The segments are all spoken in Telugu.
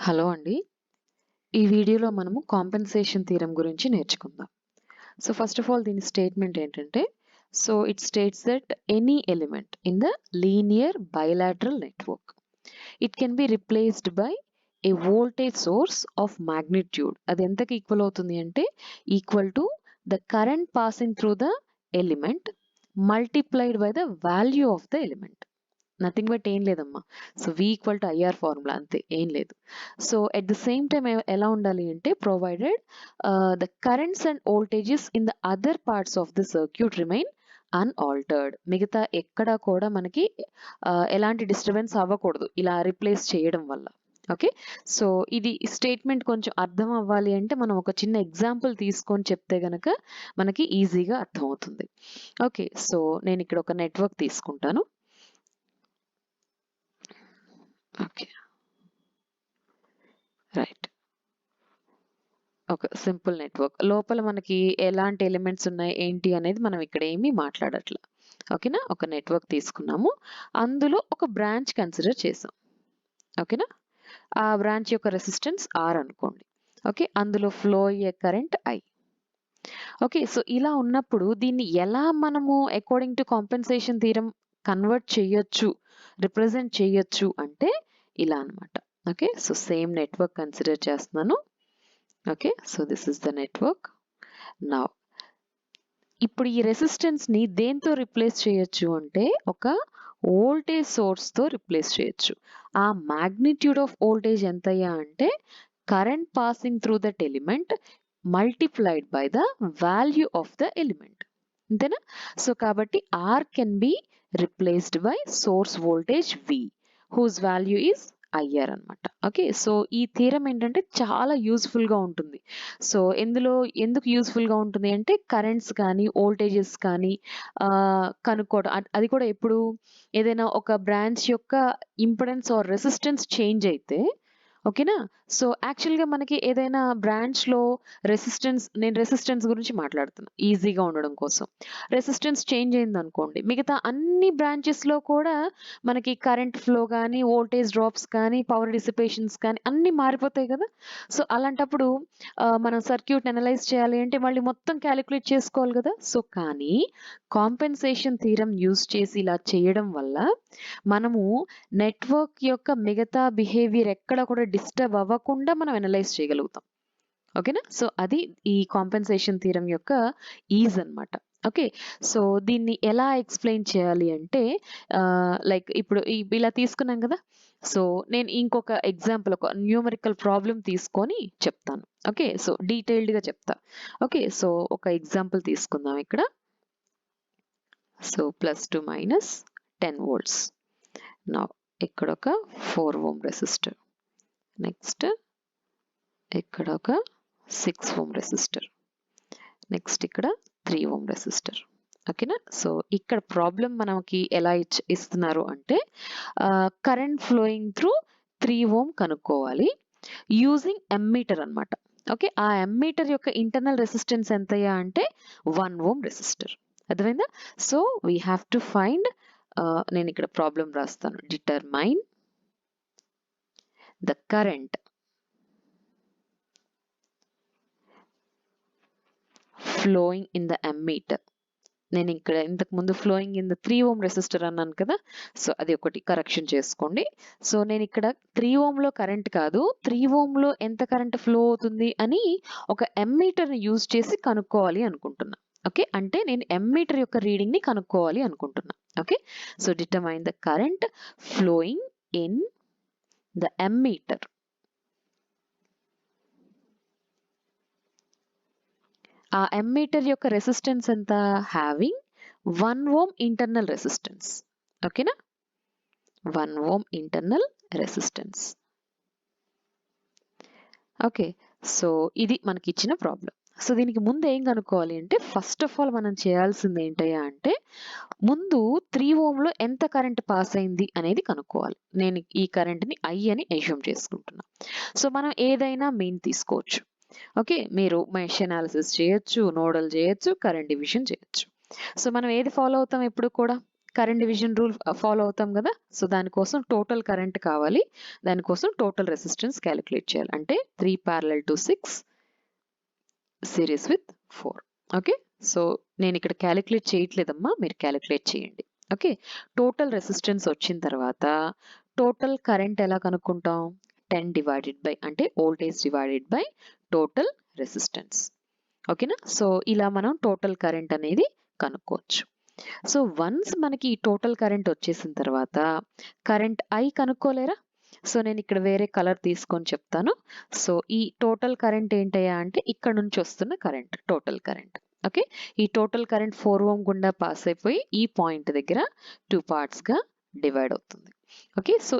హలో అండి. ఈ వీడియోలో మనము కాంపెన్సేషన్ థియరమ్ గురించి నేర్చుకుందాం. సో ఫస్ట్ ఆఫ్ ఆల్ దీని స్టేట్మెంట్ ఏంటంటే, so it states that any element in the linear bilateral network it can be replaced by A voltage source of magnitude. అది ఎంతకి ఈక్వల్ అవుతుంది అంటే equal to the current passing through the element multiplied by the value of the element. Nothing but ఏం లేదమ్మా. So V equal to IR formula అంతే, ఏం లేదు. So at the same time ఎలా ఉండాలి అంటే provided the currents and voltages in the other parts of the circuit remain unaltered. మిగతా ఎక్కడా కూడా మనకి ఎలాంటి డిస్టర్బెన్స్ అవ్వకూడదు ఇలా రిప్లేస్ చేయడం వల్ల. ఓకే, సో ఇది స్టేట్మెంట్ కొంచెం అర్థం అవ్వాలి అంటే మనం ఒక చిన్న ఎగ్జాంపుల్ తీసుకొని చెప్తే గనక మనకి ఈజీగా అర్థమవుతుంది. ఓకే, సో నేను ఇక్కడ ఒక నెట్వర్క్ తీసుకుంటాను. Okay, right. ఒక సింపుల్ నెట్వర్క్ లోపల మనకి ఎలాంటి ఎలిమెంట్స్ ఉన్నాయి ఏంటి అనేది మనం ఇక్కడ ఏమీ మాట్లాడట్లా. ఓకేనా, ఒక నెట్వర్క్ తీసుకున్నాము, అందులో ఒక బ్రాంచ్ కన్సిడర్ చేసాం. ఓకేనా, ఆ బ్రాంచ్ యొక్క రెసిస్టెన్స్ R అనుకోండి. ఓకే, అందులో ఫ్లో అయ్యే కరెంట్ I. ఓకే, సో ఇలా ఉన్నప్పుడు దీన్ని ఎలా మనము according to compensation theorem convert చేయొచ్చు, రిప్రజెంట్ చేయొచ్చు అంటే ఇలా అన్నమాట. Okay, so same network consider చేస్తున్నాను. Okay, so this is the network. Now ఇప్పుడు ఈ రెసిస్టెన్స్ ని దేంతో రిప్లేస్ చేయొచ్చు అంటే ఒక వోల్టేజ్ సోర్స్ తో రిప్లేస్ చేయొచ్చు. ఆ మాగ్నిట్యూడ్ ఆఫ్ వోల్టేజ్ ఎంతయ్యా అంటే current passing through that element multiplied by the value of the element. అంతేనా? సో కాబట్టి R can be replaced by source voltage V whose value is IR అన్నమాట. ఓకే, సో ఈ థీరం ఏంటంటే చాలా యూస్ఫుల్ గా ఉంటుంది. సో ఎందులో ఎందుకు యూస్ఫుల్ గా ఉంటుంది అంటే కరెంట్స్ కానీ వోల్టేజెస్ కానీ కనుక్కోవడం. అది కూడా ఎప్పుడు ఏదైనా ఒక బ్రాంచ్ యొక్క ఇంపెడెన్స్ ఆర్ రెసిస్టెన్స్ చేంజ్ అయితే, ఓకేనా. సో యాక్చువల్గా మనకి ఏదైనా బ్రాంచ్ లో నేను రెసిస్టెన్స్ గురించి మాట్లాడుతున్నా ఈజీగా ఉండడం కోసం. రెసిస్టెన్స్ చేంజ్ అయింది అనుకోండి, మిగతా అన్ని బ్రాంచెస్ లో కూడా మనకి కరెంట్ ఫ్లో కానీ వోల్టేజ్ డ్రాప్స్ కానీ పవర్ డిసిపేషన్స్ కానీ అన్ని మారిపోతాయి కదా. సో అలాంటప్పుడు మనం సర్క్యూట్ అనలైజ్ చేయాలి అంటే మళ్ళీ మొత్తం క్యాలిక్యులేట్ చేసుకోవాలి కదా. సో కానీ కాంపెన్సేషన్ థియరం యూజ్ చేసి ఇలా చేయడం వల్ల మనము నెట్వర్క్ యొక్క మిగతా బిహేవియర్ ఎక్కడ కూడా డిస్టర్బ్ అవ్వకుండా మనం అనలైజ్ చేయగలుగుతాం. ఓకేనా, సో అది ఈ కాంపెన్సేషన్ థియరం యొక్క ఈజ్ అన్నమాట. ఓకే, సో దీన్ని ఎలా ఎక్స్ప్లెయిన్ చేయాలి అంటే లైక్ ఇప్పుడు ఇలా తీసుకున్నాం కదా. సో నేను ఇంకొక ఎగ్జాంపుల్, ఒక న్యూమరికల్ ప్రాబ్లం తీసుకొని చెప్తాను. ఓకే, సో డీటెయిల్డ్ గా చెప్తా. ఓకే, సో ఒక ఎగ్జాంపుల్ తీసుకుందాం ఇక్కడ. So +2 - 10 volts. నా ఇక్కడ ఒక 4 ohm రెసిస్టర్, నెక్స్ట్ ఇక్కడ ఒక 6 ohm రెసిస్టర్, నెక్స్ట్ ఇక్కడ 3 ohm రెసిస్టర్. ఓకేనా, సో ఇక్కడ ప్రాబ్లం మనకి ఎలా ఇస్తున్నారు అంటే కరెంట్ ఫ్లోయింగ్ త్రూ 3 ohm కనుక్కోవాలి యూజింగ్ ఎమ్మీటర్ అన్నమాట. ఓకే, ఆ ఎమ్మీటర్ యొక్క ఇంటర్నల్ రెసిస్టెన్స్ ఎంతయ్యా అంటే 1 ohm రెసిస్టర్. అర్థమైందా? So we have to find, నేను ఇక్కడ ప్రాబ్లం రాస్తాను, determine the current flowing in the ammeter. నేను ఇక్కడ ఇంతకు ముందు flowing in the 3 ohm resistor అన్నాను కదా. సో అది ఒకటి కరెక్షన్ చేసుకోండి. సో నేను ఇక్కడ 3 ohm లో కరెంట్ కాదు, 3 ohm లో ఎంత కరెంట్ ఫ్లో అవుతుంది అని ఒక ఎమ్మీటర్ ని యూజ్ చేసి కనుక్కోవాలి అనుకుంటున్నా. ఓకే, అంటే నేను ఎమ్మీటర్ యొక్క రీడింగ్ ని కనుక్కోవాలి అనుకుంటున్నా. Okay, so determine the current flowing in the ammeter. ఆ ఎమ్మీటర్ యొక్క రెసిస్టెన్స్ ఎంత? Having 1 ohm internal resistance. ఓకేనా, 1 ohm internal resistance. Okay, so ఇది మనకి ఇచ్చిన ప్రాబ్లం. సో దీనికి ముందు ఏం కనుక్కోవాలి అంటే ఫస్ట్ ఆఫ్ ఆల్ మనం చేయాల్సింది ఏంటయ్యా అంటే ముందు 3 ohm లో ఎంత కరెంట్ పాస్ అయింది అనేది కనుక్కోవాలి. నేను ఈ కరెంట్ ని I అని అస్యూమ్ చేసుకుంటున్నా. సో మనం ఏదైనా మీన్ తీసుకోవచ్చు. ఓకే, మీరు మెష్ అనాలిసిస్ చేయొచ్చు, నోడల్ చేయొచ్చు, కరెంట్ డివిజన్ చేయొచ్చు. సో మనం ఏది ఫాలో అవుతాం ఎప్పుడు కూడా? కరెంట్ డివిజన్ రూల్ ఫాలో అవుతాం కదా. సో దానికోసం టోటల్ కరెంట్ కావాలి, దానికోసం టోటల్ రెసిస్టెన్స్ క్యాలిక్యులేట్ చేయాలి. అంటే 3 parallel to 6 series with 4. Okay, so నేను ఇక్కడ క్యాలిక్యులేట్ చేయట్లేదమ్మా, మీరు క్యాలిక్యులేట్ చేయండి. ఓకే, టోటల్ రెసిస్టెన్స్ వచ్చిన తర్వాత టోటల్ కరెంట్ ఎలా కనుక్కుంటాం? 10 డివైడెడ్ బై అంటే voltage divided by total resistance. ఓకేనా, సో ఇలా మనం టోటల్ కరెంట్ అనేది కనుక్కోవచ్చు. సో వన్స్ మనకి ఈ టోటల్ కరెంట్ వచ్చేసిన తర్వాత కరెంట్ ఐ కనుక్కోలేరా? సో నేను ఇక్కడ వేరే కలర్ తీసుకొని చెప్తాను. సో ఈ టోటల్ కరెంట్ ఏంటయ్యా అంటే ఇక్కడ నుంచి వస్తున్న కరెంట్ టోటల్ కరెంట్. ఓకే, ఈ టోటల్ కరెంట్ 4 ohm గుండా పాస్ అయిపోయి ఈ పాయింట్ దగ్గర 2 parts గా డివైడ్ అవుతుంది. ఓకే, సో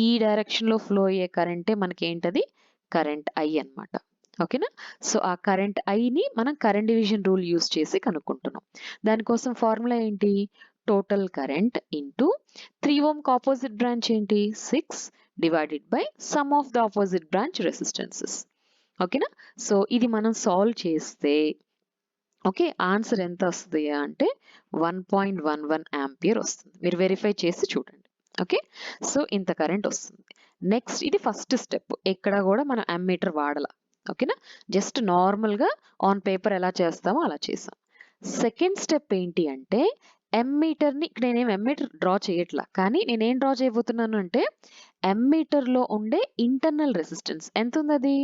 ఈ డైరెక్షన్ లో ఫ్లో అయ్యే కరెంటే మనకి ఏంటది? కరెంట్ ఐ అన్నమాట. ఓకేనా, సో ఆ కరెంట్ ఐని మనం కరెంట్ డివిజన్ రూల్ యూస్ చేసి కనుక్కుంటున్నాం. దానికోసం ఫార్ములా ఏంటి? Total current into 3 ohm opposite branch ఏంటి? 6 divided by some of the opposite branch resistances. ఓకేనా, సో ఇది మనం సాల్వ్ చేస్తే ఓకే ఆన్సర్ ఎంత వస్తుంది అంటే 1.11 ఆంపియర్ వస్తుంది. మీరు వెరిఫై చేసి చూడండి. ఓకే, సో ఇంత కరెంట్ వస్తుంది. నెక్స్ట్ ఇది ఫస్ట్ స్టెప్, ఎక్కడ కూడా మనం అమ్మీటర్ వాడాల. ఓకేనా, జస్ట్ నార్మల్గా ఆన్ పేపర్ ఎలా చేస్తామో అలా చేసాం. సెకండ్ స్టెప్ ఏంటి అంటే ఎమ్మీటర్ని, ఇక్కడ నేనేం ఎమ్మీటర్ డ్రా చేయట్లా, కానీ నేనేం డ్రా చేయబోతున్నాను అంటే ఎమ్మీటర్లో ఉండే ఇంటర్నల్ రెసిస్టెన్స్ ఎంత ఉంది? అది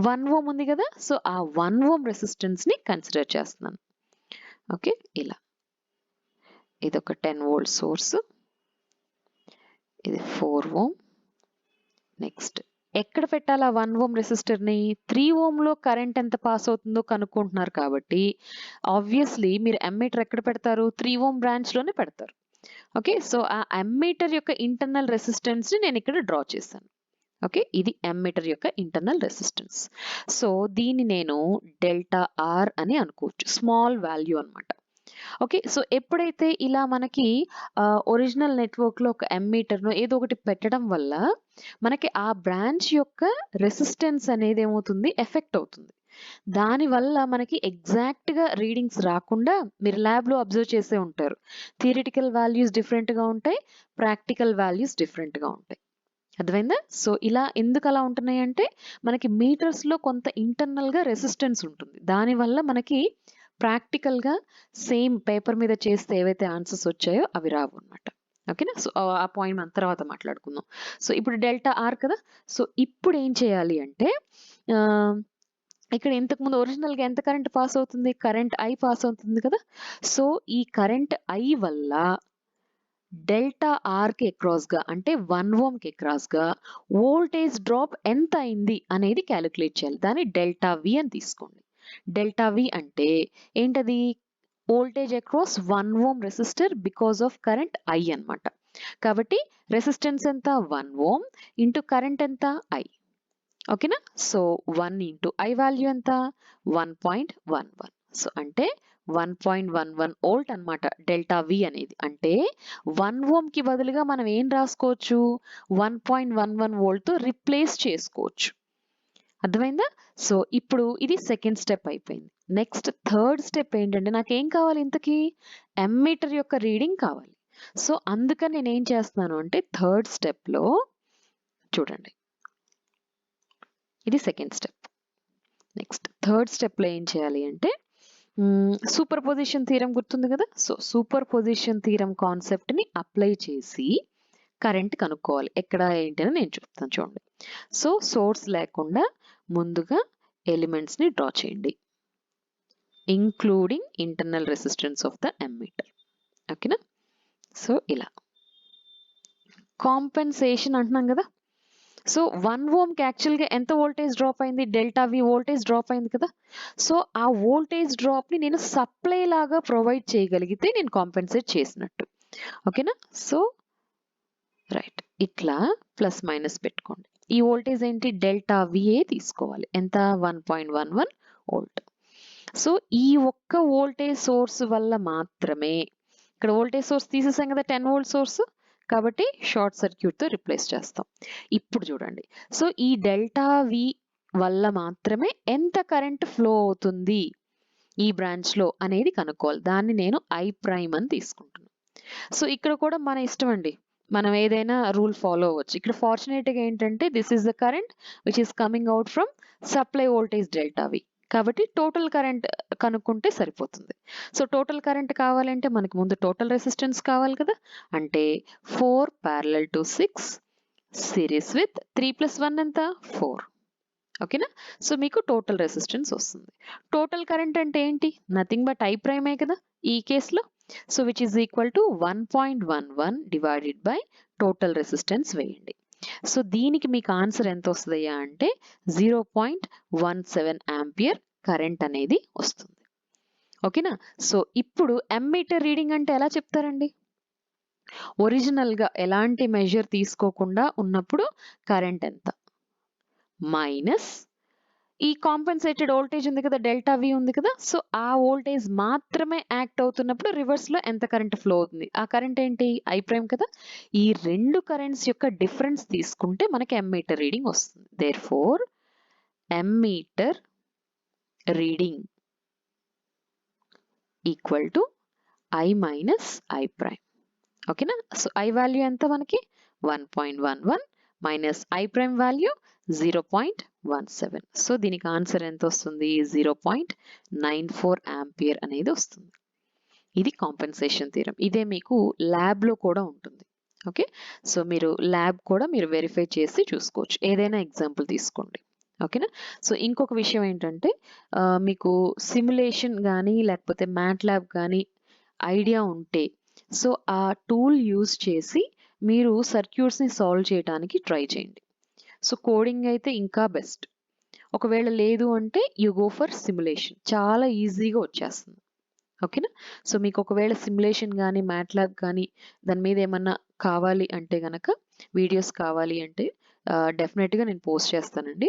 1 ohm ఉంది కదా. సో ఆ 1 ohm రెసిస్టెన్స్ని కన్సిడర్ చేస్తున్నాను. ఓకే, ఇలా ఇది ఒక 10 volt సోర్స్, ఇది 4 ohm. నెక్స్ట్ ఎక్కడ పెట్టాలా 1 ohm రెసిస్టర్ని? 3 ohm లో కరెంట్ ఎంత పాస్ అవుతుందో కనుక్కుంటున్నారు కాబట్టి ఆబ్వియస్లీ మీరు అమ్మీటర్ ఎక్కడ పెడతారు? 3 ohm బ్రాంచ్లోనే పెడతారు. ఓకే, సో ఆ అమ్మీటర్ యొక్క ఇంటర్నల్ రెసిస్టెన్స్ని నేను ఇక్కడ డ్రా చేశాను. ఓకే, ఇది అమ్మీటర్ యొక్క ఇంటర్నల్ రెసిస్టెన్స్. సో దీన్ని నేను డెల్టా ఆర్ అని అనుకోవచ్చు, స్మాల్ వాల్యూ అన్నమాట. ఓకే, సో ఎప్పుడైతే ఇలా మనకి ఒరిజినల్ నెట్వర్క్లో ఒక అమ్మీటర్ను ఏదో ఒకటి పెట్టడం వల్ల మనకి ఆ బ్రాంచ్ యొక్క రెసిస్టెన్స్ అనేది ఏమవుతుంది? ఎఫెక్ట్ అవుతుంది. దానివల్ల మనకి ఎగ్జాక్ట్గా రీడింగ్స్ రాకుండా, మీరు ల్యాబ్లో అబ్జర్వ్ చేసే ఉంటారు, థియరిటికల్ వాల్యూస్ డిఫరెంట్గా ఉంటాయి, ప్రాక్టికల్ వాల్యూస్ డిఫరెంట్గా ఉంటాయి. అర్థమైందా? సో ఇలా ఎందుకు అలా ఉంటున్నాయి అంటే మనకి మీటర్స్లో కొంత ఇంటర్నల్గా రెసిస్టెన్స్ ఉంటుంది. దానివల్ల మనకి ప్రాక్టికల్గా సేమ్ పేపర్ మీద చేస్తే ఏవైతే ఆన్సర్స్ వచ్చాయో అవి రావు అనమాట. ఓకేనా, సో ఆ పాయింట్ మనం తర్వాత మాట్లాడుకుందాం. సో ఇప్పుడు డెల్టా ఆర్ కదా. సో ఇప్పుడు ఏం చేయాలి అంటే ఇక్కడ ఇంతకుముందు ఒరిజినల్గా ఎంత కరెంట్ పాస్ అవుతుంది? కరెంట్ ఐ పాస్ అవుతుంది కదా. సో ఈ కరెంట్ ఐ వల్ల డెల్టా ఆర్కి అక్రాస్గా అంటే 1 ohmకి అక్రాస్గా వోల్టేజ్ డ్రాప్ ఎంత అయింది అనేది క్యాలిక్యులేట్ చేయాలి. దాన్ని డెల్టా వి అని తీసుకోండి. డెల్టా వి అంటే ఏంటది? Voltage across 1 ohm resistor because of current I అన్నమాట. కాబట్టి రెసిస్టెన్స్ ఎంత? 1 ohm ఇంటూ కరెంట్ ఎంత? ఐ. ఓకేనా, సో 1 ఇంటూ ఐ వాల్యూ ఎంత? 1.11. సో అంటే 1.11 వోల్ట్ అన్నమాట డెల్టా వి అనేది. అంటే 1 ohmకి బదులుగా మనం ఏం రాసుకోవచ్చు? 1.11 వోల్ట్తో రిప్లేస్ చేసుకోవచ్చు. అర్థమైందా? సో ఇప్పుడు ఇది సెకండ్ స్టెప్ అయిపోయింది. నెక్స్ట్ థర్డ్ స్టెప్ ఏంటంటే నాకేం కావాలి? ఇంతకీ అమ్మీటర్ యొక్క రీడింగ్ కావాలి. సో అందుకని నేను ఏం చేస్తున్నాను అంటే థర్డ్ స్టెప్లో చూడండి, ఇది సెకండ్ స్టెప్. నెక్స్ట్ థర్డ్ స్టెప్లో ఏం చేయాలి అంటే సూపర్ పొజిషన్ థీరం గుర్తుంది కదా. సో సూపర్ పొజిషన్ థీరం కాన్సెప్ట్ని అప్లై చేసి కరెంట్ కనుక్కోవాలి. ఎక్కడ ఏంటి అని నేను చెప్తాను చూడండి. సో సోర్స్ లేకుండా ముందుగా ఎలిమెంట్స్ని డ్రా చేయండి, including internal resistance of the ammeter. ఓకేనా, సో ఇలా కాంపెన్సేషన్ అంటున్నాం కదా. సో 1 ohmకి యాక్చువల్గా ఎంత వోల్టేజ్ డ్రాప్ అయింది? డెల్టా వి వోల్టేజ్ డ్రాప్ అయింది కదా. సో ఆ వోల్టేజ్ డ్రాప్ని నేను సప్లై లాగా ప్రొవైడ్ చేయగలిగితే నేను కాంపెన్సేట్ చేసినట్టు. ఓకేనా, సో రైట్ ఇట్లా ప్లస్ మైనస్ పెట్టుకోండి. ఈ వోల్టేజ్ ఏంటి? డెల్టా విఏ తీసుకోవాలి. ఎంత? 1.11 వోల్ట్. సో ఈ ఒక్క వోల్టేజ్ సోర్స్ వల్ల మాత్రమే, ఇక్కడ వోల్టేజ్ సోర్స్ తీసేసాం కదా 10 volt సోర్స్, కాబట్టి షార్ట్ సర్క్యూట్తో రిప్లేస్ చేస్తాం. ఇప్పుడు చూడండి, సో ఈ డెల్టా వి వల్ల మాత్రమే ఎంత కరెంట్ ఫ్లో అవుతుంది ఈ బ్రాంచ్లో అనేది కనుక్కోవాలి. దాన్ని నేను ఐ ప్రైమ్ అని తీసుకుంటున్నాను. సో ఇక్కడ కూడా మన ఇష్టం అండి. మనం ఏదైనా రూల్ ఫాలో అవ్వచ్చు. ఇక్కడ ఫార్చునేట్‌గా ఏంటంటే this is the current which is coming out from supply voltage delta V. కాబట్టి టోటల్ కరెంట్ కనుక్కుంటే సరిపోతుంది. సో టోటల్ కరెంట్ కావాలంటే మనకు ముందు టోటల్ రెసిస్టెన్స్ కావాలి కదా! అంటే 4 పారలెల్ టు 6 సీరీస్ విత్ 3 + 1 ఎంత? 4. ఓకేనా? సో మీకు టోటల్ రెసిస్టెన్స్ వస్తుంది. టోటల్ కరెంట్ అంటే ఏంటి? నథింగ్ బట్ I ప్రైమే కదా! ఈ కేస్‌లో. So which is equal to 1.11 divided by total resistance వేయండి. సో దీనికి మీకు ఆన్సర్ ఎంత వస్తదయ్యా అంటే 0.17 ఆంపియర్ కరెంట్ అనేది వస్తుంది. ఓకేనా? సో ఇప్పుడు అమ్మీటర్ రీడింగ్ అంటే ఎలా చెప్తారండి? ఒరిజినల్‌గా ఎలాంటి మెజర్ తీసుకోకుండా ఉన్నప్పుడు కరెంట్ ఎంత? మైనస్ ఈ కాంపెన్సేటెడ్ వోల్టేజ్ ఉంది కదా! డెల్టా వి ఉంది కదా! సో ఆ వోల్టేజ్ మాత్రమే యాక్ట్ అవుతున్నప్పుడు రివర్స్‌లో ఎంత కరెంట్ ఫ్లో అవుతుంది. ఆ కరెంట్ ఏంటి? I ప్రైమ్ కదా! ఈ 2 కరెంట్స్ యొక్క డిఫరెన్స్ తీసుకుంటే మనకి అమ్మీటర్ రీడింగ్ వస్తుంది. Therefore ammeter reading equal to I minus I prime. ఓకేనా? సో I వాల్యూ ఎంత మనకి? 1.11 minus I prime value 0.17. So దీనికి ఆన్సర్ ఎంత వస్తుంది? 0.94 ఆంపియర్ అనేది వస్తుంది. ఇది కాంపెన్సేషన్ థియరమ్. ఇదే మీకు ల్యాబ్‌లో కూడా ఉంటుంది. ఓకే. సో మీరు ల్యాబ్ కూడా మీరు వెరిఫై చేసి చూసుకోవచ్చు. ఏదైనా ఎగ్జాంపుల్ తీసుకోండి. ఓకేనా? సో ఇంకొక విషయం ఏంటంటే మీకు సిమ్యులేషన్ గానీ లేకపోతే మ్యాట్లాబ్ గానీ ఐడియా ఉంటే సో ఆ టూల్ యూజ్ చేసి మీరు సర్క్యూట్స్‌ని సాల్వ్ చేయటానికి ట్రై చేయండి. సో కోడింగ్ అయితే ఇంకా బెస్ట్. ఒకవేళ లేదు అంటే యూ గో ఫర్ సిమ్యులేషన్. చాలా ఈజీగా వచ్చేస్తుంది. ఓకేనా? సో మీకు ఒకవేళ సిమ్యులేషన్ గానీ, మ్యాట్లాబ్ కానీ దాని మీద ఏమన్నా కావాలి అంటే గనక వీడియోస్ కావాలి అంటే డెఫినెట్‌గా నేను పోస్ట్ చేస్తానండి.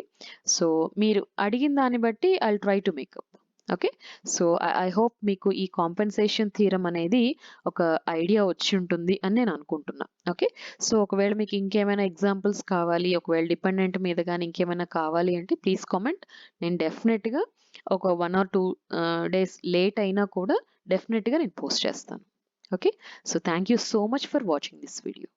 సో మీరు అడిగిన దాన్ని బట్టి I will try to make up. Okay. So I hope మీకు ఈ కాంపెన్సేషన్ థియరమ్ అనేది ఒక ఐడియా వచ్చి ఉంటుంది అని నేను అనుకుంటున్నా. ఓకే. సో ఒకవేళ మీకు ఇంకేమైనా ఎగ్జాంపుల్స్ కావాలి, ఒకవేళ డిపెండెంట్ మీద గానీ ఇంకేమైనా కావాలి అంటే ప్లీజ్ కామెంట్. నేను డెఫినెట్‌గా ఒక 1 ఆర్ 2 డేస్ లేట్ అయినా కూడా డెఫినెట్‌గా నేను పోస్ట్ చేస్తాను. Okay. So thank you so much for watching this video.